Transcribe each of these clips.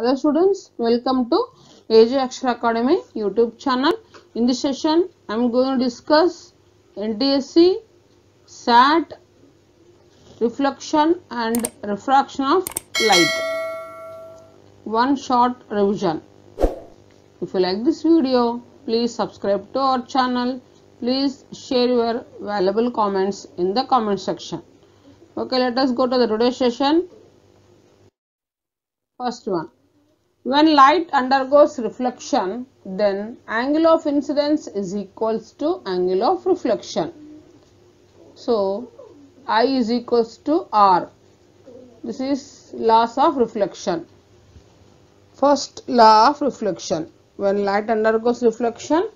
Hello students, welcome to AJ Akshara Academy YouTube channel. In this session, I am going to discuss NTSC, SAT, reflection and refraction of light. One short revision. If you like this video, please subscribe to our channel. Please share your valuable comments in the comment section. Okay, let us go to the today's session. First one. When light undergoes reflection, then angle of incidence is equals to angle of reflection. So, I is equals to R. This is laws of reflection. First law of reflection. When light undergoes reflection,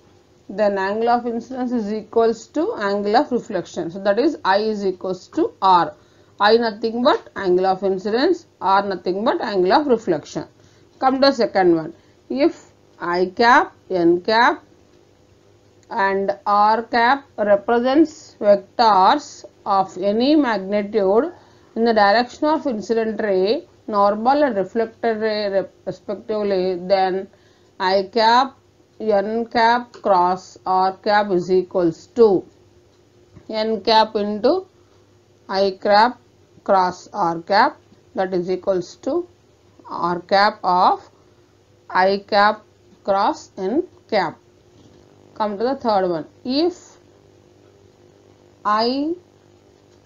then angle of incidence is equals to angle of reflection. So, that is I is equals to R. I nothing but angle of incidence, R nothing but angle of reflection. Come to the second one. If I cap, n cap and r cap represents vectors of any magnitude in the direction of incident ray, normal and reflected ray respectively, then I cap, n cap cross r cap is equals to n cap into I cap cross r cap, that is equals to r cap of I cap cross n cap. Come to the third one. If I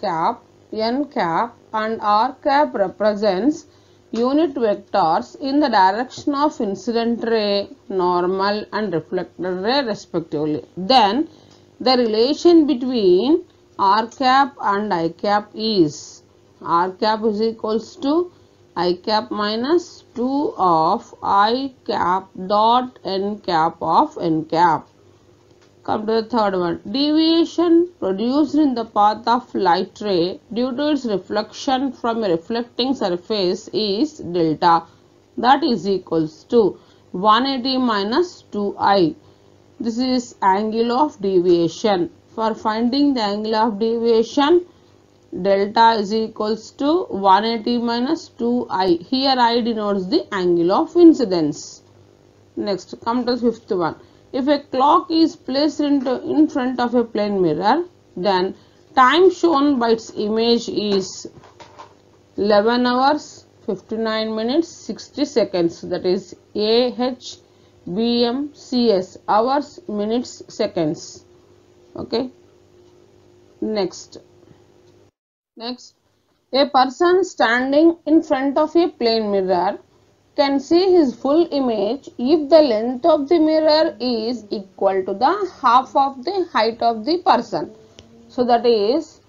cap, n cap and r cap represents unit vectors in the direction of incident ray, normal and reflected ray respectively, then the relation between r cap and I cap is r cap is equals to I cap minus 2 of I cap dot n cap of n cap. Come to the third one. Deviation produced in the path of light ray due to its reflection from a reflecting surface is delta, that is equals to 180 minus 2I. This is angle of deviation. For finding the angle of deviation, delta is equals to 180 minus 2I. Here I denotes the angle of incidence. Next, come to the fifth one. If a clock is placed in front of a plane mirror, then time shown by its image is 11 hours, 59 minutes, 60 seconds. That is AH, BM, CS. Hours, minutes, seconds. Okay. Next, a person standing in front of a plane mirror can see his full image if the length of the mirror is equal to the half of the height of the person. So that is,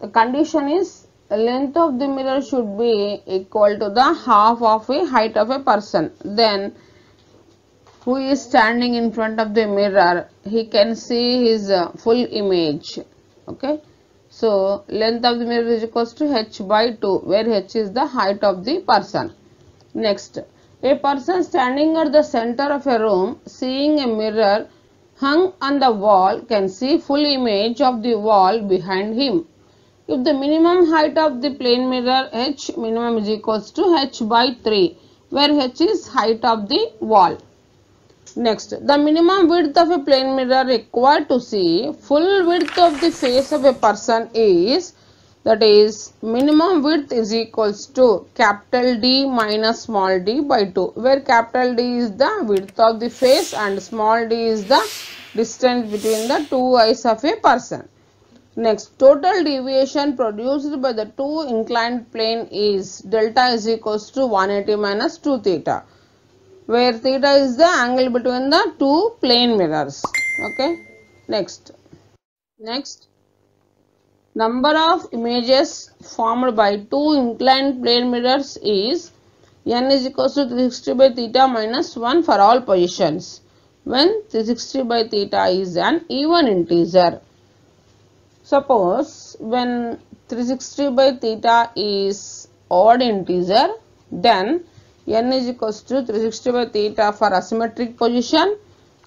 the condition is the length of the mirror should be equal to the half of a height of a person. Then who is standing in front of the mirror, he can see his full image. Okay. So, length of the mirror is equals to h by 2, where h is the height of the person. Next, a person standing at the center of a room seeing a mirror hung on the wall can see full image of the wall behind him. If the minimum height of the plane mirror h minimum is equals to h by 3, where h is height of the wall. Next, the minimum width of a plane mirror required to see full width of the face of a person is, that is, minimum width is equals to capital D minus small d by 2, where capital D is the width of the face and small d is the distance between the two eyes of a person. Next, total deviation produced by the two inclined plane is delta is equals to 180 minus 2 theta, where theta is the angle between the two plane mirrors. Okay. Next, number of images formed by two inclined plane mirrors is n is equals to 360 by theta minus 1 for all positions, when 360 by theta is an even integer. Suppose when 360 by theta is odd integer, then n is equals to 360 by theta for asymmetric position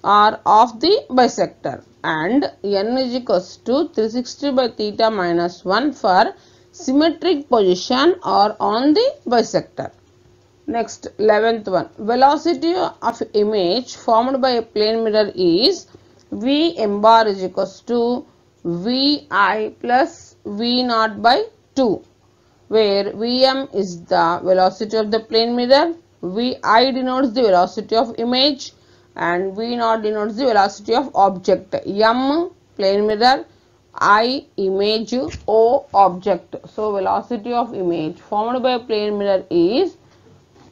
or of the bisector, and n is equals to 360 by theta minus 1 for symmetric position or on the bisector. Next, 11th one. Velocity of image formed by a plane mirror is V m bar is equals to Vi plus V naught by 2, where Vm is the velocity of the plane mirror, Vi denotes the velocity of image, and V naught denotes the velocity of object. M plane mirror, I image, O object. So velocity of image formed by a plane mirror is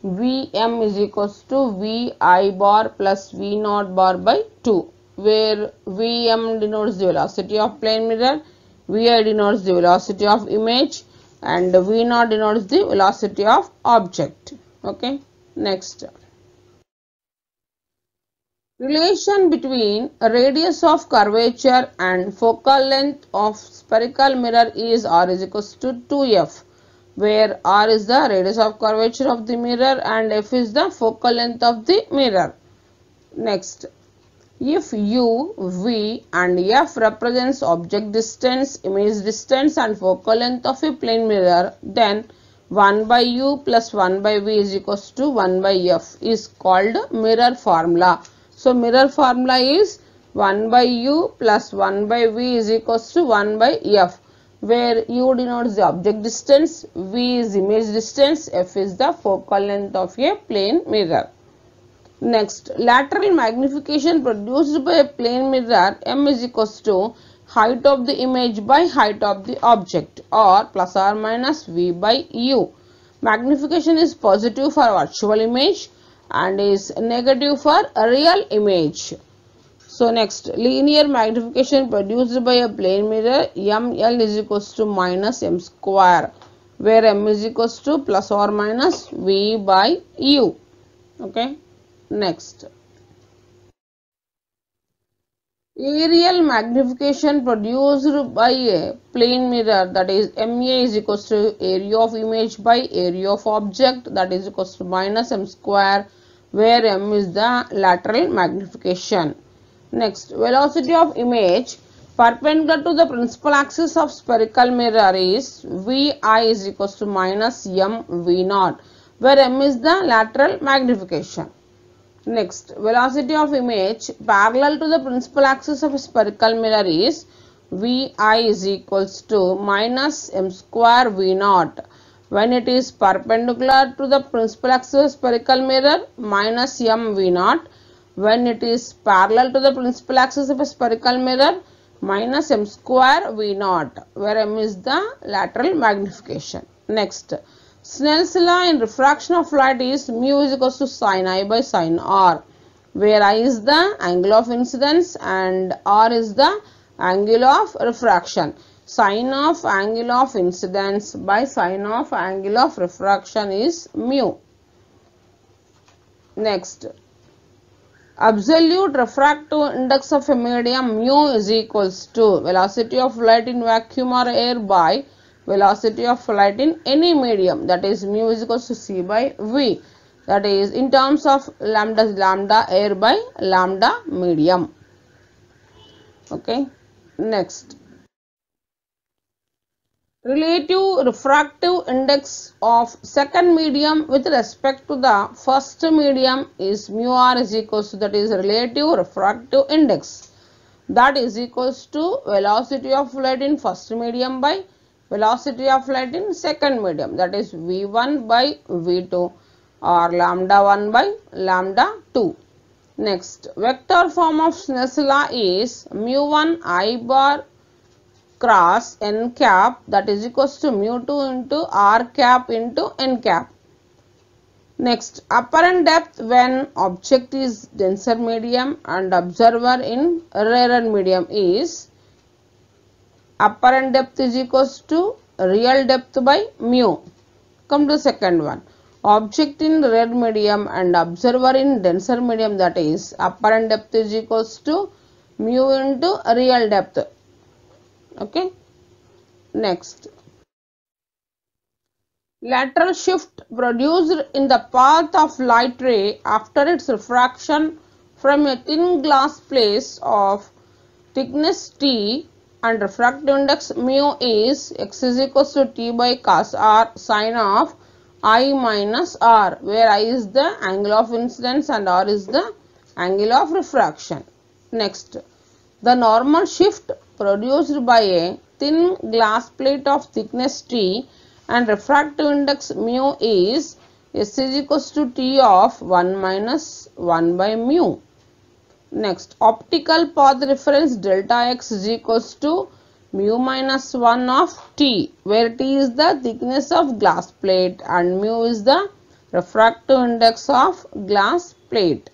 Vm is equals to Vi bar plus V naught bar by 2, where Vm denotes the velocity of plane mirror, Vi denotes the velocity of image, and V naught denotes the velocity of object. Okay, next. Relation between radius of curvature and focal length of spherical mirror is R is equals to 2f, where R is the radius of curvature of the mirror and f is the focal length of the mirror. Next, if u, v and f represents object distance, image distance and focal length of a plane mirror, then 1 by u plus 1 by v is equals to 1 by f is called mirror formula. So mirror formula is 1 by u plus 1 by v is equals to 1 by f, where u denotes the object distance, v is image distance, f is the focal length of a plane mirror. Next, lateral magnification produced by a plane mirror m is equals to height of the image by height of the object, or plus or minus v by u. Magnification is positive for virtual image and is negative for a real image. So next, linear magnification produced by a plane mirror ml is equals to minus m square, where m is equals to plus or minus v by u. Okay, next. Aerial magnification produced by a plane mirror, that is MA is equals to area of image by area of object, that is equals to minus m square, where m is the lateral magnification. Next, velocity of image perpendicular to the principal axis of spherical mirror is Vi is equals to minus m V naught, where m is the lateral magnification. Next, velocity of image parallel to the principal axis of a spherical mirror is Vi is equals to minus m square V naught, when it is perpendicular to the principal axis of spherical mirror, minus m V naught, when it is parallel to the principal axis of a spherical mirror, minus m square V naught, where m is the lateral magnification. Next, Snell's law in refraction of light is mu is equals to sin I by sin r, where I is the angle of incidence and r is the angle of refraction. Sin of angle of incidence by sin of angle of refraction is mu. Next, absolute refractive index of a medium mu is equals to velocity of light in vacuum or air by velocity of light in any medium, that is mu is equals to c by v, that is in terms of lambda air by lambda medium. Okay, next. Relative refractive index of second medium with respect to the first medium is mu r is equals to, that is relative refractive index, that is equals to velocity of light in first medium by velocity of light in second medium, that is v1 by v2 or lambda 1 by lambda 2. Next, vector form of Snell's law is mu1 I bar cross n cap, that is equals to mu2 into r cap into n cap. Next, apparent depth when object is denser medium and observer in rarer medium is apparent depth is equals to real depth by mu. Come to the second one. Object in red medium and observer in denser medium, that is apparent depth is equals to mu into real depth. Okay. Next, lateral shift produced in the path of light ray after its refraction from a thin glass plate of thickness t and refractive index mu is x is equals to t by cos r sin of I minus R, where I is the angle of incidence and R is the angle of refraction. Next, the normal shift produced by a thin glass plate of thickness T and refractive index mu is S is equals to T of 1 minus 1 by mu. Next, optical path reference delta x is equals to mu minus 1 of T, where T is the thickness of glass plate and mu is the refractive index of glass plate.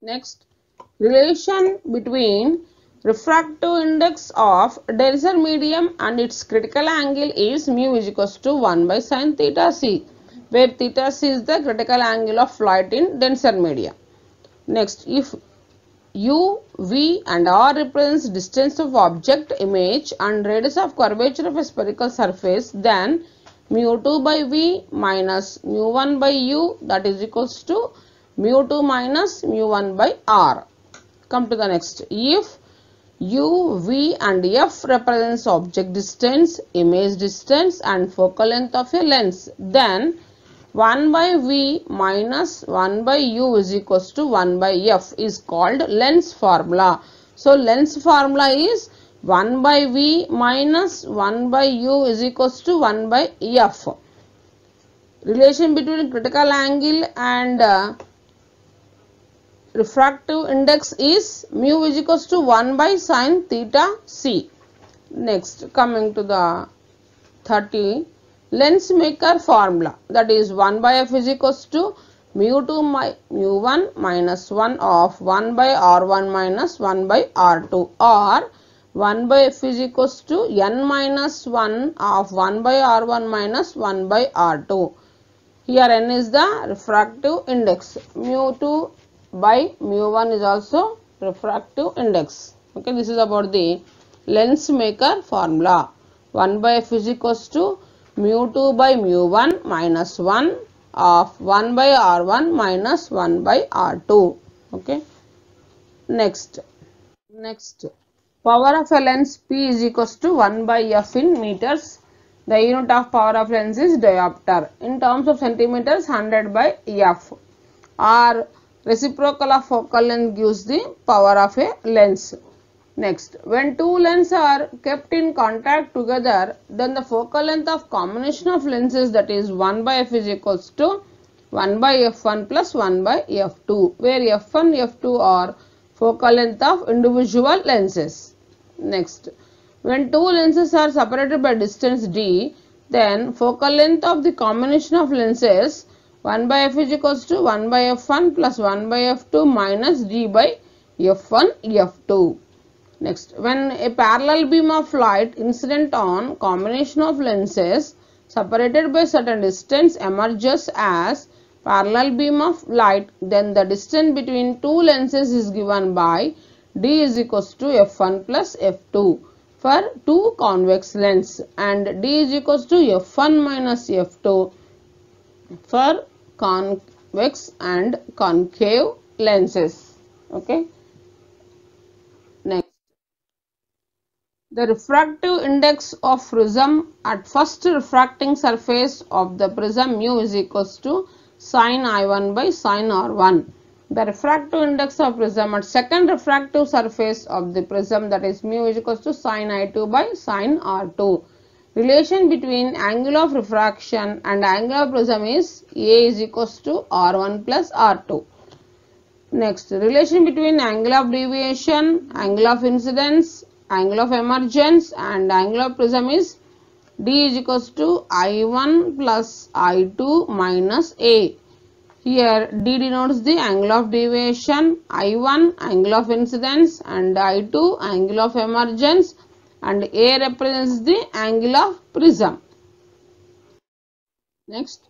Next, relation between refractive index of denser medium and its critical angle is mu is equals to 1 by sin theta c, where theta c is the critical angle of light in denser medium. Next, if u, v and r represents distance of object image and radius of curvature of a spherical surface, then mu 2 by v minus mu 1 by u, that is equals to mu 2 minus mu 1 by r. Come to the next. If u, v and f represents object distance, image distance and focal length of a lens, then 1 by v minus 1 by u is equals to 1 by f is called lens formula. So, lens formula is 1 by v minus 1 by u is equals to 1 by f. Relation between critical angle and refractive index is mu is equals to 1 by sin theta c. Next, coming to the 30. Lens maker formula, that is 1 by f is equals to mu 2 mu 1 minus 1 of 1 by r1 minus 1 by r2, or 1 by f is equals to n minus 1 of 1 by r1 minus 1 by r2. Here n is the refractive index. Mu 2 by mu 1 is also refractive index. Okay, this is about the lens maker formula. 1 by f is equals to mu 2 by mu 1 minus 1 of 1 by r1 minus 1 by r2. Okay. Next, power of a lens P is equals to 1 by f in meters. The unit of power of lens is diopter. In terms of centimeters, 100 by f. Or reciprocal of focal length gives the power of a lens. Next, when two lenses are kept in contact together, then the focal length of combination of lenses, that is 1 by f is equals to 1 by f1 plus 1 by f2, where f1, f2 are focal length of individual lenses. Next, when two lenses are separated by distance d, then focal length of the combination of lenses 1 by f is equals to 1 by f1 plus 1 by f2 minus d by f1, f2. Next, when a parallel beam of light incident on combination of lenses separated by certain distance emerges as parallel beam of light, then the distance between two lenses is given by d is equals to f1 plus f2 for two convex lens and d is equals to f1 minus f2 for convex and concave lenses. Okay. Next, the refractive index of prism at first refracting surface of the prism mu is equals to sin I1 by sin R1. The refractive index of prism at second refractive surface of the prism, that is mu is equals to sin I2 by sin R2. Relation between angle of refraction and angle of prism is A is equals to R1 plus R2. Next, relation between angle of deviation, angle of incidence, angle of emergence and angle of prism is D is equals to I1 plus I2 minus A. Here D denotes the angle of deviation, I1 angle of incidence and I2 angle of emergence and A represents the angle of prism. Next,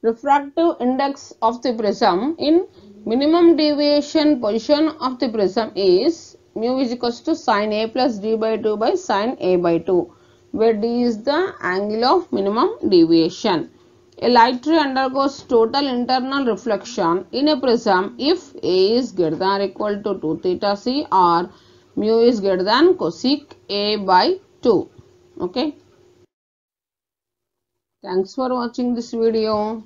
refractive index of the prism in minimum deviation position of the prism is mu is equals to sin A plus D by 2 by sin A by 2, where D is the angle of minimum deviation. A light ray undergoes total internal reflection in a prism if A is greater than or equal to 2 theta c or mu is greater than cosec A by 2. Okay. Thanks for watching this video.